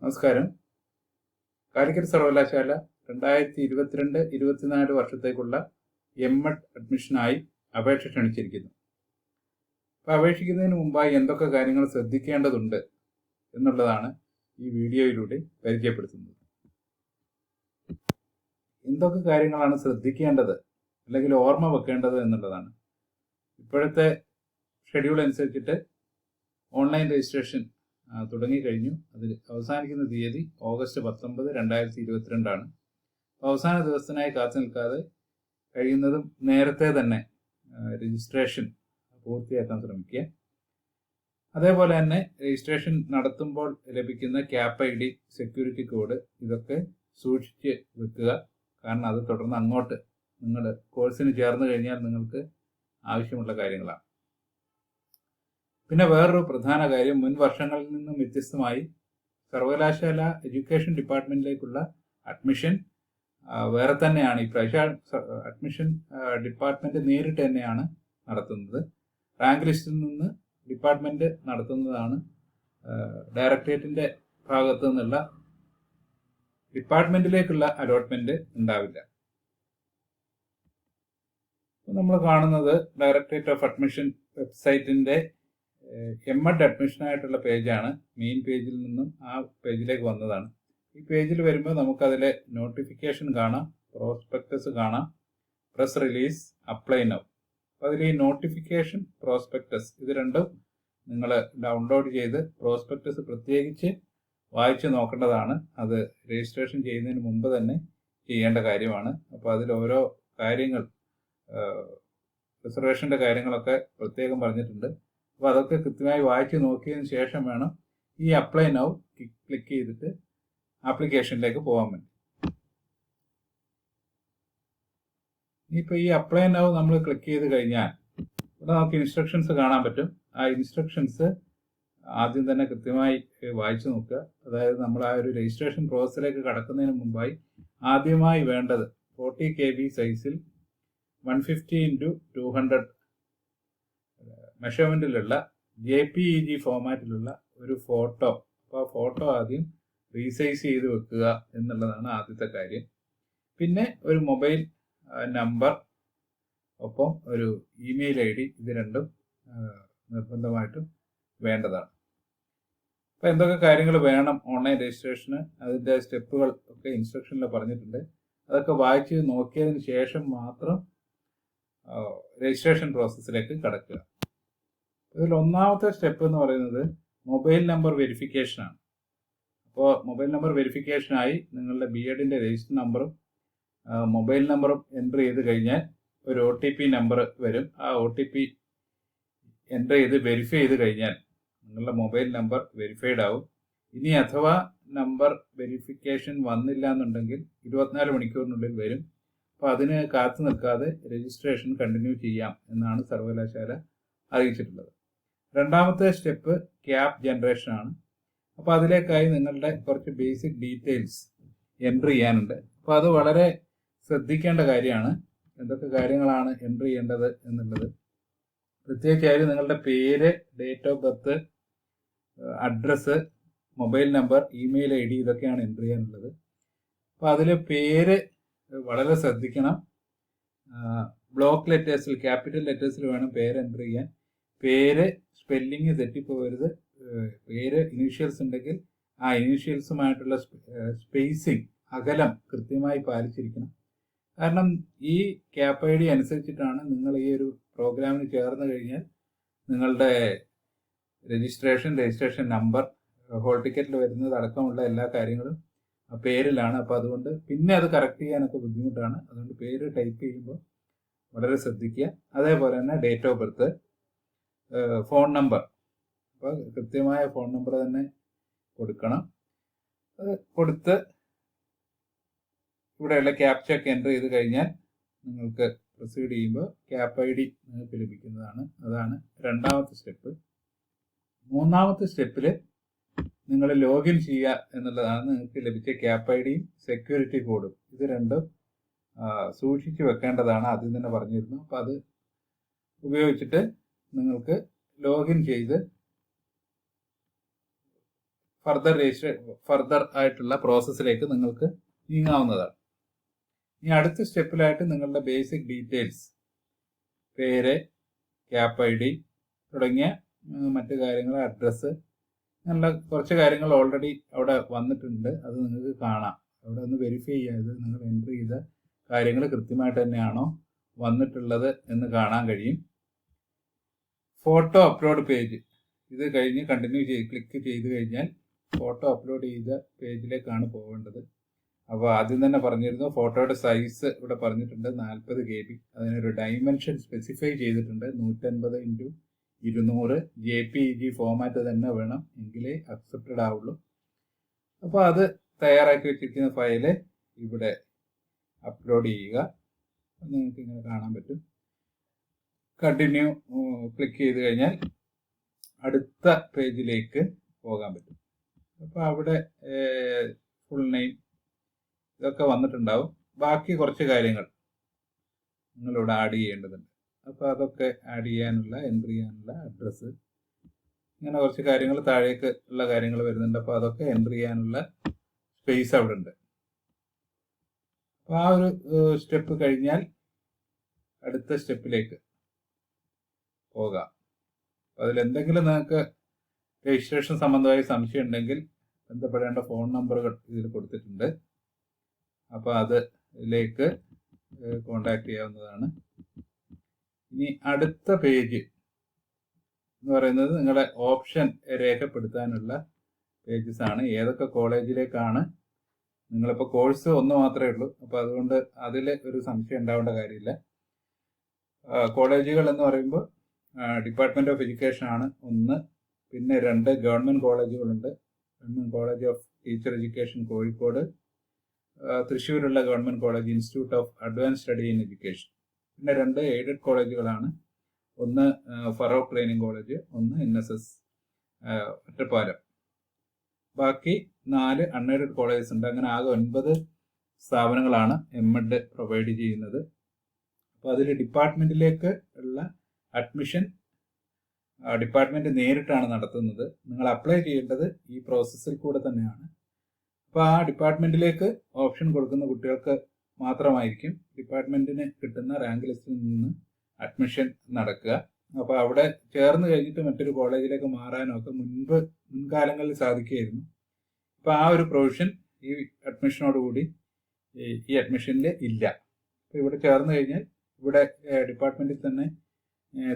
നമസ്കാരം. കാലിക്കറ്റ് സർവകലാശാല 2022-24 വർഷത്തേക്കുള്ള M.Ed അഡ്മിഷനായി അപേക്ഷ ക്ഷണിച്ചിരിക്കുന്നു. അപ്പോൾ അപേക്ഷിക്കുന്നതിന് മുമ്പായി എന്തൊക്കെ കാര്യങ്ങൾ ശ്രദ്ധിക്കേണ്ടതുണ്ട് എന്നുള്ളതാണ് ഈ വീഡിയോയിലൂടെ പരിചയപ്പെടുത്തുന്നത്. എന്തൊക്കെ കാര്യങ്ങളാണ് ശ്രദ്ധിക്കേണ്ടത് അല്ലെങ്കിൽ ഓർമ്മ വെക്കേണ്ടത് എന്നുള്ളതാണ്. ഇപ്പോഴത്തെ ഷെഡ്യൂൾ അനുസരിച്ചിട്ട് ഓൺലൈൻ രജിസ്ട്രേഷൻ തുടങ്ങിക്കഴിഞ്ഞു. അതിൽ അവസാനിക്കുന്ന തീയതി ഓഗസ്റ്റ് 19, 2022 അവസാന ദിവസത്തിനായി കാത്തു നിൽക്കാതെ കഴിയുന്നതും നേരത്തെ തന്നെ രജിസ്ട്രേഷൻ പൂർത്തിയാക്കാൻ ശ്രമിക്കുക. അതേപോലെ തന്നെ രജിസ്ട്രേഷൻ നടത്തുമ്പോൾ ലഭിക്കുന്ന ക്യാപ് ID, സെക്യൂരിറ്റി കോഡ് ഇതൊക്കെ സൂക്ഷിച്ച് വെക്കുക. കാരണം അത് തുടർന്ന് അങ്ങോട്ട് നിങ്ങൾ കോഴ്സിന് ചേർന്ന് കഴിഞ്ഞാൽ നിങ്ങൾക്ക് ആവശ്യമുള്ള കാര്യങ്ങളാണ്. പിന്നെ വേറൊരു പ്രധാന കാര്യം, മുൻ വർഷങ്ങളിൽ നിന്നും വ്യത്യസ്തമായി സർവകലാശാല എഡ്യൂക്കേഷൻ ഡിപ്പാർട്ട്മെന്റിലേക്കുള്ള അഡ്മിഷൻ വേറെ തന്നെയാണ്. ഇപ്രാവശ്യം അഡ്മിഷൻ ഡിപ്പാർട്ട്മെന്റ് നേരിട്ട് തന്നെയാണ് നടത്തുന്നത്. റാങ്ക് ലിസ്റ്റിൽ നിന്ന് ഡിപ്പാർട്ട്മെന്റ് നടത്തുന്നതാണ്. ഡയറക്ടറേറ്റിന്റെ ഭാഗത്തു നിന്നുള്ള ഡിപ്പാർട്ട്മെന്റിലേക്കുള്ള അലോട്ട്മെന്റ് ഉണ്ടാവില്ല. നമ്മൾ കാണുന്നത് ഡയറക്ടറേറ്റ് ഓഫ് അഡ്മിഷൻ വെബ്സൈറ്റിന്റെ M.Ed അഡ്മിഷനായിട്ടുള്ള പേജാണ്. മെയിൻ പേജിൽ നിന്നും ആ പേജിലേക്ക് വന്നതാണ്. ഈ പേജിൽ വരുമ്പോൾ നമുക്കതിലെ നോട്ടിഫിക്കേഷൻ കാണാം, പ്രോസ്പെക്ടസ് കാണാം, പ്രസ് റിലീസ്, അപ്ലൈ നൗ. അപ്പോൾ അതിൽ ഈ നോട്ടിഫിക്കേഷൻ, പ്രോസ്പെക്ടസ് ഇത് രണ്ടും നിങ്ങൾ ഡൗൺലോഡ് ചെയ്ത് പ്രോസ്പെക്ടസ് പ്രത്യേകിച്ച് വായിച്ച് നോക്കേണ്ടതാണ്. അത് രജിസ്ട്രേഷൻ ചെയ്യുന്നതിന് മുമ്പ് തന്നെ ചെയ്യേണ്ട കാര്യമാണ്. അപ്പോൾ അതിൽ ഓരോ കാര്യങ്ങൾ, റിസർവേഷൻ്റെ കാര്യങ്ങളൊക്കെ പ്രത്യേകം പറഞ്ഞിട്ടുണ്ട്. അപ്പോൾ അതൊക്കെ കൃത്യമായി വായിച്ച് നോക്കിയതിന് ശേഷം വേണം ഈ അപ്ലൈ നൗ ക്ലിക്ക് ചെയ്തിട്ട് ആപ്ലിക്കേഷനിലേക്ക് പോകാൻ വേണ്ടി. ഇനിയിപ്പോൾ ഈ അപ്ലൈ നൗ നമ്മൾ ക്ലിക്ക് ചെയ്ത് കഴിഞ്ഞാൽ ഇവിടെ നമുക്ക് ഇൻസ്ട്രക്ഷൻസ് കാണാൻ പറ്റും. ആ ഇൻസ്ട്രക്ഷൻസ് ആദ്യം തന്നെ കൃത്യമായി വായിച്ചു നോക്കുക. അതായത് നമ്മൾ ആ ഒരു രജിസ്ട്രേഷൻ പ്രോസസ്സിലേക്ക് കടക്കുന്നതിന് മുമ്പായി ആദ്യമായി വേണ്ടത് 40 KB സൈസിൽ 150x200 മെഷർമെന്റിലുള്ള JPEG ഫോമാറ്റിലുള്ള ഒരു ഫോട്ടോ. അപ്പോൾ ആ ഫോട്ടോ ആദ്യം റീസൈസ് ചെയ്ത് വെക്കുക എന്നുള്ളതാണ് ആദ്യത്തെ കാര്യം. പിന്നെ ഒരു മൊബൈൽ നമ്പർ, ഒപ്പം ഒരു ഇമെയിൽ ID, ഇത് രണ്ടും നിർബന്ധമായിട്ടും വേണ്ടതാണ്. അപ്പോൾ എന്തൊക്കെ കാര്യങ്ങൾ വേണം ഓൺലൈൻ രജിസ്ട്രേഷന്, അതിൻ്റെ സ്റ്റെപ്പുകൾ ഒക്കെ ഇൻസ്ട്രക്ഷനിൽ പറഞ്ഞിട്ടുണ്ട്. അതൊക്കെ വായിച്ച് നോക്കിയതിന് ശേഷം മാത്രം രജിസ്ട്രേഷൻ പ്രോസസ്സിലേക്ക് കടക്കുക. ഇതിൽ ഒന്നാമത്തെ സ്റ്റെപ്പ് എന്ന് പറയുന്നത് മൊബൈൽ നമ്പർ വെരിഫിക്കേഷനാണ്. അപ്പോൾ മൊബൈൽ നമ്പർ വെരിഫിക്കേഷനായി നിങ്ങളുടെ B.Edന്റെ രജിസ്റ്റർ നമ്പറും മൊബൈൽ നമ്പറും എൻ്റർ ചെയ്ത് കഴിഞ്ഞാൽ ഒരു OTP നമ്പർ വരും. ആ OTP എൻ്റർ ചെയ്ത് വെരിഫൈ ചെയ്ത് കഴിഞ്ഞാൽ നിങ്ങളുടെ മൊബൈൽ നമ്പർ വെരിഫൈഡ് ആവും. ഇനി അഥവാ നമ്പർ വെരിഫിക്കേഷൻ വന്നില്ല എന്നുണ്ടെങ്കിൽ 24 മണിക്കൂറിനുള്ളിൽ വരും. അപ്പോൾ അതിന് കാത്തു നിൽക്കാതെ രജിസ്ട്രേഷൻ കണ്ടിന്യൂ ചെയ്യാം എന്നാണ് സർവകലാശാല അറിയിച്ചിട്ടുള്ളത്. രണ്ടാമത്തെ സ്റ്റെപ്പ് ക്യാപ് ജനറേഷനാണ്. അപ്പോൾ അതിലേക്കായി നിങ്ങളുടെ കുറച്ച് ബേസിക് ഡീറ്റെയിൽസ് എൻ്റർ ചെയ്യാനുണ്ട്. അപ്പോൾ അത് വളരെ ശ്രദ്ധിക്കേണ്ട കാര്യമാണ്. എന്തൊക്കെ കാര്യങ്ങളാണ് എൻ്റർ ചെയ്യേണ്ടത് എന്നുള്ളത് പ്രത്യേകിച്ചായാലും നിങ്ങളുടെ പേര്, date of birth, address, mobile number, email ID ഇതൊക്കെയാണ് എൻ്റർ ചെയ്യാനുള്ളത്. അപ്പോൾ അതിൽ പേര് വളരെ ശ്രദ്ധിക്കണം. ബ്ലോക്ക് ലെറ്റേഴ്സിൽ, ക്യാപിറ്റൽ ലെറ്റേഴ്സിൽ വേണം പേര് എൻ്റർ ചെയ്യാൻ. പേര് സ്പെല്ലിങ് തെറ്റിപ്പോകരുത്. പേര് ഇനീഷ്യൽസ് ഉണ്ടെങ്കിൽ ആ ഇനീഷ്യൽസുമായിട്ടുള്ള സ്പേസിങ്, അകലം കൃത്യമായി പാലിച്ചിരിക്കണം. കാരണം ഈ ക്യാപ് ID അനുസരിച്ചിട്ടാണ് നിങ്ങൾ ഈ ഒരു പ്രോഗ്രാമിന് ചേർന്ന് കഴിഞ്ഞാൽ നിങ്ങളുടെ രജിസ്ട്രേഷൻ നമ്പർ, ഹോൾ ടിക്കറ്റിൽ വരുന്നത് അടക്കമുള്ള എല്ലാ കാര്യങ്ങളും പേരിലാണ്. അപ്പോൾ അതുകൊണ്ട് പിന്നെ അത് കറക്റ്റ് ചെയ്യാനൊക്കെ ബുദ്ധിമുട്ടാണ്. അതുകൊണ്ട് പേര് ടൈപ്പ് ചെയ്യുമ്പോൾ വളരെ ശ്രദ്ധിക്കുക. അതേപോലെ തന്നെ date of birth, phone number, അപ്പോൾ കൃത്യമായ ഫോൺ നമ്പർ തന്നെ കൊടുക്കണം. അത് കൊടുത്ത് ഇവിടെയുള്ള ക്യാപ്ചയൊക്കെ എൻ്റർ ചെയ്ത് കഴിഞ്ഞാൽ നിങ്ങൾക്ക് പ്രൊസീഡ് ചെയ്യുമ്പോൾ ക്യാപ് ID നിങ്ങൾക്ക് ലഭിക്കുന്നതാണ്. അതാണ് രണ്ടാമത്തെ സ്റ്റെപ്പ്. മൂന്നാമത്തെ സ്റ്റെപ്പിൽ നിങ്ങൾ ലോഗിൻ ചെയ്യുക എന്നുള്ളതാണ്. നിങ്ങൾക്ക് ലഭിച്ച ക്യാപ് IDയും സെക്യൂരിറ്റി കോഡും ഇത് രണ്ടും സൂക്ഷിച്ചു വെക്കേണ്ടതാണ്. ആദ്യം തന്നെ പറഞ്ഞിരുന്നു. അപ്പോൾ അത് ഉപയോഗിച്ചിട്ട് നിങ്ങൾക്ക് ലോഗിൻ ചെയ്ത് ഫർദർ ആയിട്ടുള്ള പ്രോസസ്സിലേക്ക് നിങ്ങൾക്ക് നീങ്ങാവുന്നതാണ്. ഇനി അടുത്ത സ്റ്റെപ്പിലായിട്ട് നിങ്ങളുടെ ബേസിക് ഡീറ്റെയിൽസ്, പേര്, ക്യാപ് ID തുടങ്ങിയ മറ്റു കാര്യങ്ങൾ, അഡ്രസ്സ്, അങ്ങനെയുള്ള കുറച്ച് കാര്യങ്ങൾ ഓൾറെഡി അവിടെ വന്നിട്ടുണ്ട്. അത് നിങ്ങൾക്ക് കാണാം. അവിടെ ഒന്ന് വെരിഫൈ ചെയ്യാതെ നിങ്ങൾ എൻട്രി ചെയ്ത കാര്യങ്ങൾ കൃത്യമായിട്ട് തന്നെയാണോ വന്നിട്ടുള്ളത് എന്ന് കാണാൻ കഴിയും. ഫോട്ടോ അപ്ലോഡ് പേജ്, ഇത് കഴിഞ്ഞ് ക്ലിക്ക് ചെയ്ത് കഴിഞ്ഞാൽ ഫോട്ടോ അപ്ലോഡ് ചെയ്ത പേജിലേക്കാണ് പോകേണ്ടത്. അപ്പോൾ ആദ്യം തന്നെ പറഞ്ഞിരുന്നു ഫോട്ടോയുടെ സൈസ് ഇവിടെ പറഞ്ഞിട്ടുണ്ട് 40 KB. അതിനൊരു ഡൈമെൻഷൻ സ്പെസിഫൈ ചെയ്തിട്ടുണ്ട്. 150x200 JPEG ഫോമാറ്റ് തന്നെ വേണം, എങ്കിലേ അക്സെപ്റ്റഡ് ആവുള്ളൂ. അപ്പോൾ അത് തയ്യാറാക്കി വെച്ചിരിക്കുന്ന ഫയല് ഇവിടെ അപ്ലോഡ് ചെയ്യുക. നിങ്ങൾക്ക് ഇങ്ങനെ കാണാൻ പറ്റും. കണ്ടിന്യൂ ക്ലിക്ക് ചെയ്ത് കഴിഞ്ഞാൽ അടുത്ത പേജിലേക്ക് പോകാൻ പറ്റും. അപ്പോൾ അവിടെ ഫുൾ നെയിം ഇതൊക്കെ വന്നിട്ടുണ്ടാവും. ബാക്കി കുറച്ച് കാര്യങ്ങൾ നിങ്ങളിവിടെ ആഡ് ചെയ്യേണ്ടതുണ്ട്. അപ്പോൾ അതൊക്കെ ആഡ് ചെയ്യാനുള്ള, എൻട്രി ചെയ്യാനുള്ള അഡ്രസ്സ്, ഇങ്ങനെ കുറച്ച് കാര്യങ്ങൾ താഴേക്ക് ഉള്ള കാര്യങ്ങൾ വരുന്നുണ്ട്. അപ്പോൾ അതൊക്കെ എൻട്രി ചെയ്യാനുള്ള സ്പേസ് അവിടെ ഉണ്ട്. അപ്പോൾ ആ ഒരു സ്റ്റെപ്പ് കഴിഞ്ഞാൽ അടുത്ത സ്റ്റെപ്പിലേക്ക് പോകാം. അതിലെന്തെങ്കിലും നിങ്ങൾക്ക് രജിസ്ട്രേഷൻ സംബന്ധമായി സംശയം ഉണ്ടെങ്കിൽ ബന്ധപ്പെടേണ്ട ഫോൺ നമ്പറുകൾ ഇതിൽ കൊടുത്തിട്ടുണ്ട്. അപ്പോൾ അതിലേക്ക് കോണ്ടാക്ട് ചെയ്യാവുന്നതാണ്. ഇനി അടുത്ത പേജ് എന്ന് പറയുന്നത് നിങ്ങളുടെ ഓപ്ഷൻ രേഖപ്പെടുത്താനുള്ള പേജസ് ആണ്. ഏതൊക്കെ കോളേജിലേക്കാണ്, നിങ്ങളിപ്പോൾ കോഴ്സ് ഒന്ന് മാത്രമേ ഉള്ളൂ, അപ്പോൾ അതുകൊണ്ട് അതിൽ ഒരു സംശയം ഉണ്ടാവേണ്ട കാര്യമില്ല. കോളേജുകൾ എന്ന് പറയുമ്പോൾ ഡിപ്പാർട്ട്മെന്റ് ഓഫ് എഡ്യൂക്കേഷൻ ആണ് ഒന്ന്, പിന്നെ 2 ഗവൺമെന്റ് കോളേജുകളുണ്ട്. Government college of teacher education Kozhikode, തൃശ്ശൂരുള്ള government college institute of advance study in education. പിന്നെ 2 എയ്ഡഡ് കോളേജുകളാണ്. ഒന്ന് ഫറോക്ക് ട്രെയിനിങ് കോളേജ്, ഒന്ന് NSS ഒറ്റപ്പാലം. ബാക്കി 4 അൺഎയ്ഡഡ് കോളേജസ് ഉണ്ട്. അങ്ങനെ ആകെ 9 സ്ഥാപനങ്ങളാണ് M.Ed പ്രൊവൈഡ് ചെയ്യുന്നത്. അപ്പോൾ അതിൽ ഡിപ്പാർട്ട്മെന്റിലേക്ക് ഉള്ള അഡ്മിഷൻ ഡിപ്പാർട്ട്മെന്റ് നേരിട്ടാണ് നടത്തുന്നത്. നിങ്ങൾ അപ്ലൈ ചെയ്യേണ്ടത് ഈ പ്രോസസ്സിൽ കൂടെ തന്നെയാണ്. അപ്പോൾ ആ ഡിപ്പാർട്ട്മെന്റിലേക്ക് ഓപ്ഷൻ കൊടുക്കുന്ന കുട്ടികൾക്ക് മാത്രമായിരിക്കും ഡിപ്പാർട്ട്മെന്റിന് കിട്ടുന്ന റാങ്ക് ലിസ്റ്റിൽ നിന്ന് അഡ്മിഷൻ നടക്കുക. അപ്പോൾ അവിടെ ചേർന്ന് കഴിഞ്ഞിട്ട് മറ്റൊരു കോളേജിലേക്ക് മാറാനൊക്കെ മുൻകാലങ്ങളിൽ സാധിക്കുകയായിരുന്നു. അപ്പോൾ ആ ഒരു പ്രൊവിഷൻ ഈ അഡ്മിഷനോടുകൂടി ഈ അഡ്മിഷനിൽ ഇല്ല. അപ്പോൾ ഇവിടെ ചേർന്ന് കഴിഞ്ഞാൽ ഇവിടെ ഡിപ്പാർട്ട്മെന്റിൽ തന്നെ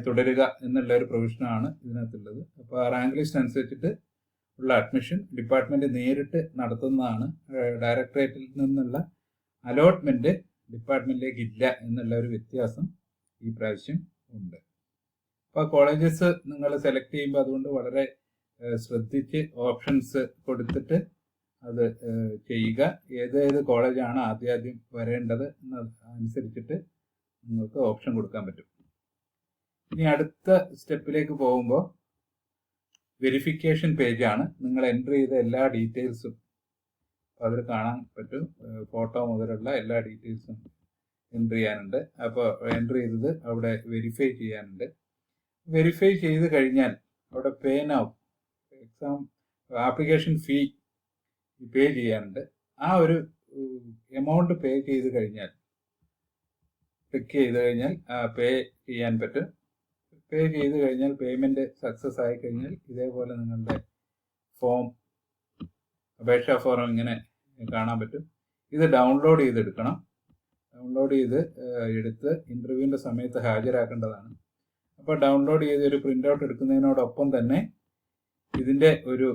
തുടരുക എന്നുള്ള ഒരു പ്രൊവിഷനാണ് ഇതിനകത്തുള്ളത്. അപ്പോൾ ആ റാങ്ക് ലിസ്റ്റ് അനുസരിച്ചിട്ട് ഉള്ള അഡ്മിഷൻ ഡിപ്പാർട്ട്മെന്റ് നേരിട്ട് നടത്തുന്നതാണ്. ഡയറക്ടറേറ്റിൽ നിന്നുള്ള അലോട്ട്മെന്റ് ഡിപ്പാർട്ട്മെന്റിലേക്ക് ഇല്ല എന്നുള്ള ഒരു വ്യത്യാസം ഈ പ്രാവശ്യം ഉണ്ട്. അപ്പോൾ കോളേജസ് നിങ്ങൾ സെലക്ട് ചെയ്യുമ്പോൾ അതുകൊണ്ട് വളരെ ശ്രദ്ധിച്ച് ഓപ്ഷൻസ് കൊടുത്തിട്ട് അത് ചെയ്യുക. ഏത് കോളേജാണ് ആദ്യം വരേണ്ടത് എന്നനുസരിച്ചിട്ട് നിങ്ങൾക്ക് ഓപ്ഷൻ കൊടുക്കാൻ പറ്റും. ഇനി അടുത്ത സ്റ്റെപ്പിലേക്ക് പോകുമ്പോൾ വെരിഫിക്കേഷൻ പേജാണ്. നിങ്ങൾ എൻട്രി ചെയ്ത എല്ലാ ഡീറ്റെയിൽസും അതിൽ കാണാൻ പറ്റും. ഫോട്ടോ മുതലുള്ള എല്ലാ ഡീറ്റെയിൽസും എൻട്രി ചെയ്യാനുണ്ട്. അപ്പോൾ എൻട്രി ചെയ്തത് അവിടെ വെരിഫൈ ചെയ്യാനുണ്ട്. വെരിഫൈ ചെയ്ത് കഴിഞ്ഞാൽ അവിടെ pay now exam application fee pay ചെയ്യാനുണ്ട്. ആ ഒരു എമൗണ്ട് പേ ചെയ്ത് കഴിഞ്ഞാൽ ക്ലിക്ക് ചെയ്ത് കഴിഞ്ഞാൽ പേ ചെയ്യാൻ പറ്റും. പേ ചെയ്ത് കഴിഞ്ഞാൽ പേയ്മെന്റ് സക്സസ് ആയി കഴിഞ്ഞാൽ ഇതേപോലെ നിങ്ങളുടെ അപേക്ഷാ ഫോം ഇങ്ങനെ കാണാൻ പറ്റും. ഇത് ഡൗൺലോഡ് ചെയ്തെടുക്കണം. ഡൗൺലോഡ് ചെയ്ത് എടുത്ത് ഇന്റർവ്യൂവിന്റെ സമയത്ത് ഹാജരാക്കേണ്ടതാണ്. അപ്പോൾ ഡൗൺലോഡ് ചെയ്ത് ഒരു പ്രിന്റ് ഔട്ട് എടുക്കുന്നതിനോടൊപ്പം തന്നെ ഇതിന്റെ ഒരു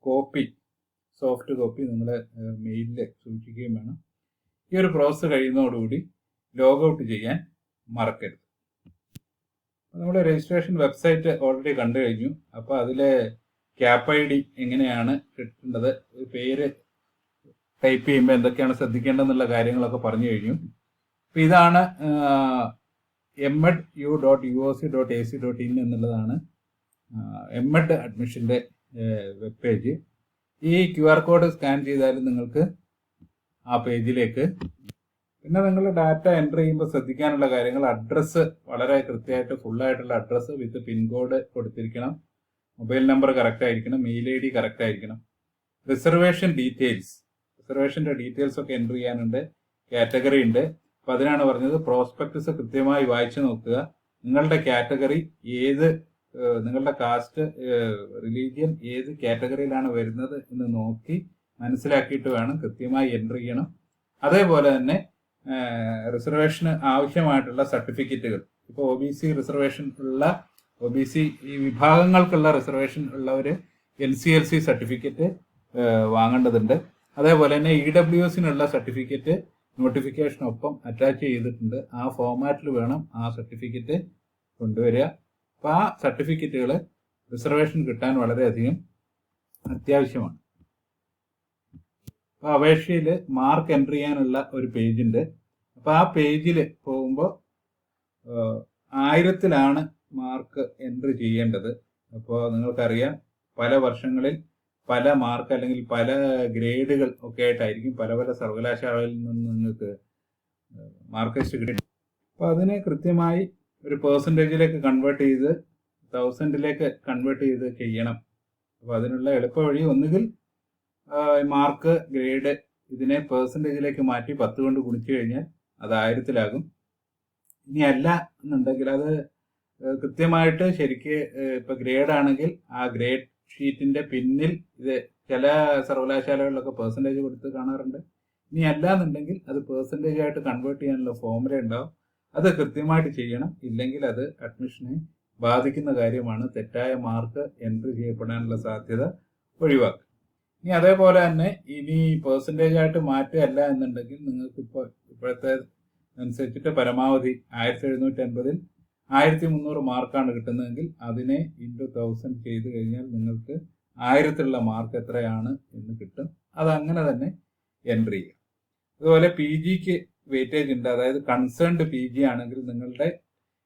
കോപ്പി, സോഫ്റ്റ് കോപ്പി നിങ്ങൾ മെയിലിൽ സൂക്ഷിക്കുകയും വേണം. ഈ ഒരു പ്രോസസ്സ് കഴിയുന്നതോടുകൂടി ലോഗൗട്ട് ചെയ്യാൻ മറക്കരുത്. നമ്മുടെ രജിസ്ട്രേഷൻ വെബ്സൈറ്റ് ഓൾറെഡി കണ്ടു കഴിഞ്ഞു. അപ്പോൾ അതിലെ ക്യാപ് ID എങ്ങനെയാണ് കിട്ടേണ്ടത്, പേര് ടൈപ്പ് ചെയ്യുമ്പോൾ എന്തൊക്കെയാണ് ശ്രദ്ധിക്കേണ്ടതെന്നുള്ള കാര്യങ്ങളൊക്കെ പറഞ്ഞു കഴിഞ്ഞു. അപ്പോൾ ഇതാണ് medu.uoc.ac.in എന്നുള്ളതാണ് M.Ed അഡ്മിഷൻ്റെ വെബ് പേജ്. ഈ QR കോഡ് സ്കാൻ ചെയ്താലും നിങ്ങൾക്ക് ആ പേജിലേക്ക്. പിന്നെ നിങ്ങൾ ഡാറ്റ എൻ്റർ ചെയ്യുമ്പോൾ ശ്രദ്ധിക്കാനുള്ള കാര്യങ്ങൾ, അഡ്രസ്സ് വളരെ കൃത്യമായിട്ട് ഫുള്ളായിട്ടുള്ള അഡ്രസ്സ് വിത്ത് പിൻകോഡ് കൊടുത്തിരിക്കണം. മൊബൈൽ നമ്പർ കറക്റ്റ് ആയിരിക്കണം, മെയിൽ ID കറക്റ്റ് ആയിരിക്കണം. റിസർവേഷൻ റിസർവേഷൻ്റെ ഡീറ്റെയിൽസ് ഒക്കെ എൻ്റർ ചെയ്യാനുണ്ട്, കാറ്റഗറി ഉണ്ട്. അപ്പം അതിനാണ് പറഞ്ഞത് പ്രോസ്പെക്ടസ് കൃത്യമായി വായിച്ചു നോക്കുക. നിങ്ങളുടെ കാറ്റഗറി ഏത്, നിങ്ങളുടെ കാസ്റ്റ്, റിലീജിയൻ ഏത് കാറ്റഗറിയിലാണ് വരുന്നത് എന്ന് നോക്കി മനസ്സിലാക്കിയിട്ട് വേണം കൃത്യമായി എൻ്റർ ചെയ്യണം. അതേപോലെ തന്നെ റിസർവേഷന് ആവശ്യമായിട്ടുള്ള സർട്ടിഫിക്കറ്റുകൾ, ഇപ്പോൾ OBC റിസർവേഷൻ ഉള്ള OBC ഈ വിഭാഗങ്ങൾക്കുള്ള റിസർവേഷൻ ഉള്ളവർ NCLC സർട്ടിഫിക്കറ്റ് വാങ്ങേണ്ടതുണ്ട്. അതേപോലെ തന്നെ EWSനുള്ള സർട്ടിഫിക്കറ്റ് നോട്ടിഫിക്കേഷനൊപ്പം അറ്റാച്ച് ചെയ്തിട്ടുണ്ട്. ആ ഫോമാറ്റിൽ വേണം ആ സർട്ടിഫിക്കറ്റ് കൊണ്ടുവരിക. അപ്പോൾ ആ സർട്ടിഫിക്കറ്റുകൾ റിസർവേഷൻ കിട്ടാൻ വളരെയധികം അത്യാവശ്യമാണ്. അപ്പോൾ അപേക്ഷയിൽ മാർക്ക് എൻ്റർ ചെയ്യാനുള്ള ഒരു പേജുണ്ട്. അപ്പോൾ ആ പേജിൽ പോകുമ്പോൾ 1000-ലാണ് മാർക്ക് എൻ്റർ ചെയ്യേണ്ടത്. അപ്പോൾ നിങ്ങൾക്കറിയാം പല വർഷങ്ങളിൽ പല മാർക്ക് അല്ലെങ്കിൽ പല ഗ്രേഡുകൾ ഒക്കെ ആയിട്ടായിരിക്കും പല പല സർവകലാശാലകളിൽ നിന്ന് നിങ്ങൾക്ക് മാർക്ക് ലിസ്റ്റ് കിട്ടും. അപ്പോൾ അതിനെ കൃത്യമായി ഒരു പെർസെൻറ്റേജിലേക്ക് കൺവേർട്ട് ചെയ്ത് 1000-ലേക്ക് കൺവേർട്ട് ചെയ്ത് ചെയ്യണം. അപ്പോൾ അതിനുള്ള എളുപ്പ വഴി ഒന്നുകിൽ മാർക്ക്, ഗ്രേഡ് ഇതിനെ പെർസെൻറ്റേജിലേക്ക് മാറ്റി 10 കൊണ്ട് ഗുണിച്ചു കഴിഞ്ഞാൽ അത് 1000-ലാകും. ഇനി അല്ല എന്നുണ്ടെങ്കിൽ അത് കൃത്യമായിട്ട് ശരിക്ക് ഇപ്പോൾ ഗ്രേഡ് ആണെങ്കിൽ ആ ഗ്രേഡ് ഷീറ്റിൻ്റെ പിന്നിൽ ഇത് ചില സർവകലാശാലകളിലൊക്കെ പെർസെൻറ്റേജ് കൊടുത്ത് കാണാറുണ്ട്. ഇനി അല്ല എന്നുണ്ടെങ്കിൽ അത് പെർസെൻറ്റേജ് ആയിട്ട് കൺവേർട്ട് ചെയ്യാനുള്ള ഫോമുല ഉണ്ടാവും. അത് കൃത്യമായിട്ട് ചെയ്യണം. ഇല്ലെങ്കിൽ അത് അഡ്മിഷനെ ബാധിക്കുന്ന കാര്യമാണ്. തെറ്റായ മാർക്ക് എൻട്രി ചെയ്യപ്പെടാനുള്ള സാധ്യത ഒഴിവാക്കുക. ഇനി അതേപോലെ തന്നെ ഇനി പെർസെൻറ്റേജ് ആയിട്ട് മാറ്റുകയല്ല എന്നുണ്ടെങ്കിൽ നിങ്ങൾക്ക് ഇപ്പോഴത്തെ അനുസരിച്ചിട്ട് പരമാവധി 1780-ൽ 1300 മാർക്കാണ് കിട്ടുന്നതെങ്കിൽ അതിനെ ഇൻറ്റു 1000 ചെയ്ത് കഴിഞ്ഞാൽ നിങ്ങൾക്ക് 1000-ലുള്ള മാർക്ക് എത്രയാണ് എന്ന് കിട്ടും. അതങ്ങനെ തന്നെ എൻട്രി ചെയ്യുക. അതുപോലെ PGക്ക് വെയിറ്റേജ് ഉണ്ട്. അതായത് കൺസേൺഡ് PG ആണെങ്കിൽ നിങ്ങളുടെ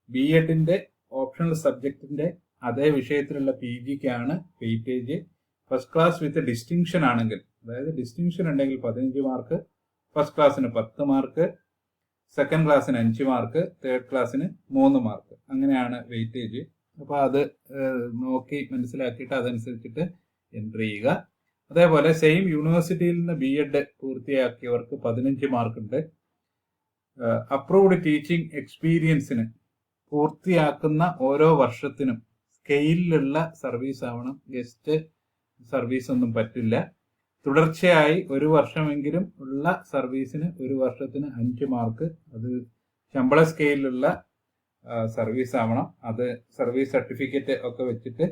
B.Edന്റെ ഓപ്ഷണൽ സബ്ജക്റ്റിന്റെ അതേ വിഷയത്തിലുള്ള PGക്കാണ് weightage. First class with distinction ആണെങ്കിൽ, അതായത് ഡിസ്റ്റിങ്ഷൻ ഉണ്ടെങ്കിൽ 15 മാർക്ക്, ഫസ്റ്റ് ക്ലാസ്സിന് 10 മാർക്ക്, സെക്കൻഡ് ക്ലാസ്സിന് 5 മാർക്ക്, തേർഡ് ക്ലാസ്സിന് 3 മാർക്ക്, അങ്ങനെയാണ് വെയിറ്റേജ്. അപ്പോൾ അത് നോക്കി മനസ്സിലാക്കിയിട്ട് അതനുസരിച്ചിട്ട് എൻട്രി ചെയ്യുക. അതേപോലെ സെയിം യൂണിവേഴ്സിറ്റിയിൽ നിന്ന് B.Ed പൂർത്തിയാക്കിയവർക്ക് 15 മാർക്കുണ്ട്. അപ്രൂവ്ഡ് ടീച്ചിങ് എക്സ്പീരിയൻസിന് പൂർത്തിയാക്കുന്ന ഓരോ വർഷത്തിനും സ്കെയിലിലുള്ള സർവീസ് ആവണം. ഗസ്റ്റ് സർവീസ് ഒന്നും പറ്റില്ല. തുടർച്ചയായി 1 വർഷമെങ്കിലും ഉള്ള സർവീസിന് 1 വർഷത്തിന് 5 മാർക്ക്. അത് ശമ്പള സ്കെയിലുള്ള സർവീസ് ആവണം. അത് സർവീസ് സർട്ടിഫിക്കറ്റ് ഒക്കെ വെച്ചിട്ട്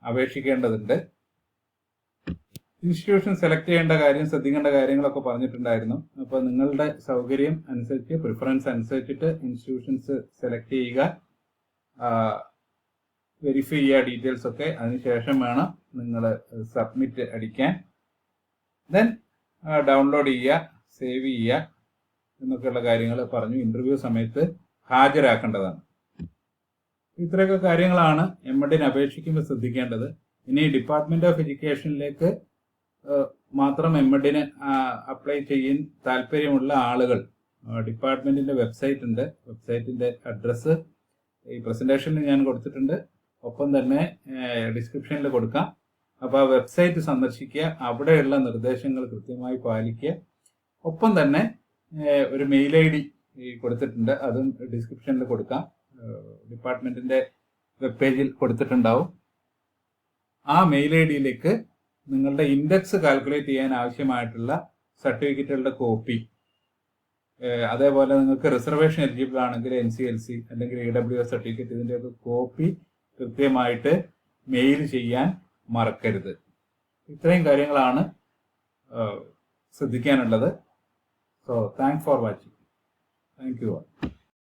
അപേക്ഷിക്കേണ്ടതുണ്ട്. ഇൻസ്റ്റിറ്റ്യൂഷൻ സെലക്ട് ചെയ്യേണ്ട കാര്യം, ശ്രദ്ധിക്കേണ്ട കാര്യങ്ങളൊക്കെ പറഞ്ഞിട്ടുണ്ടായിരുന്നു. അപ്പോൾ നിങ്ങളുടെ സൗകര്യം അനുസരിച്ച്, പ്രിഫറൻസ് അനുസരിച്ചിട്ട് ഇൻസ്റ്റിറ്റ്യൂഷൻസ് സെലക്ട് ചെയ്യുക, വെരിഫൈ ചെയ്യുക ഡീറ്റെയിൽസ് ഒക്കെ. അതിനുശേഷം വേണം നിങ്ങൾ സബ്മിറ്റ് അടിക്കാൻ. ദെൻ ഡൗൺലോഡ് ചെയ്യുക, സേവ് ചെയ്യുക എന്നൊക്കെയുള്ള കാര്യങ്ങൾ പറഞ്ഞു. ഇൻ്റർവ്യൂ സമയത്ത് ഹാജരാക്കേണ്ടതാണ്. ഇത്രയൊക്കെ കാര്യങ്ങളാണ് M.Edന് അപേക്ഷിക്കുമ്പോൾ ശ്രദ്ധിക്കേണ്ടത്. ഇനി ഡിപ്പാർട്ട്മെന്റ് ഓഫ് എഡ്യൂക്കേഷനിലേക്ക് മാത്രം M.Edന് അപ്ലൈ ചെയ്യാൻ താല്പര്യമുള്ള ആളുകൾ, ഡിപ്പാർട്ട്മെന്റിന്റെ വെബ്സൈറ്റ് ഉണ്ട്. വെബ്സൈറ്റിന്റെ അഡ്രസ്സ് ഈ പ്രസന്റേഷനിൽ ഞാൻ കൊടുത്തിട്ടുണ്ട്, ഒപ്പം തന്നെ ഡിസ്ക്രിപ്ഷനിൽ കൊടുക്കാം. അപ്പോൾ ആ വെബ്സൈറ്റ് സന്ദർശിക്കുക, അവിടെയുള്ള നിർദ്ദേശങ്ങൾ കൃത്യമായി പാലിക്കുക. ഒപ്പം തന്നെ ഒരു മെയിൽ ID കൊടുത്തിട്ടുണ്ട്, അതും ഡിസ്ക്രിപ്ഷനിൽ കൊടുക്കാം. ഡിപ്പാർട്ട്മെന്റിന്റെ വെബ് പേജിൽ കൊടുത്തിട്ടുണ്ടാവും. ആ മെയിൽ IDയിലേക്ക് നിങ്ങളുടെ ഇൻഡെക്സ് കാൽക്കുലേറ്റ് ചെയ്യാൻ ആവശ്യമായിട്ടുള്ള സർട്ടിഫിക്കറ്റുകളുടെ കോപ്പി, അതേപോലെ നിങ്ങൾക്ക് റിസർവേഷൻ എലിജിബിൾ ആണെങ്കിൽ NCLC അല്ലെങ്കിൽ EWS സർട്ടിഫിക്കറ്റ്, ഇതിൻ്റെയൊക്കെ കോപ്പി കൃത്യമായിട്ട് മെയിൽ ചെയ്യാൻ മറക്കരുത്. ഇത്രയും കാര്യങ്ങളാണ് ശ്രദ്ധിക്കാനുള്ളത്. So thanks for watching. Thank U.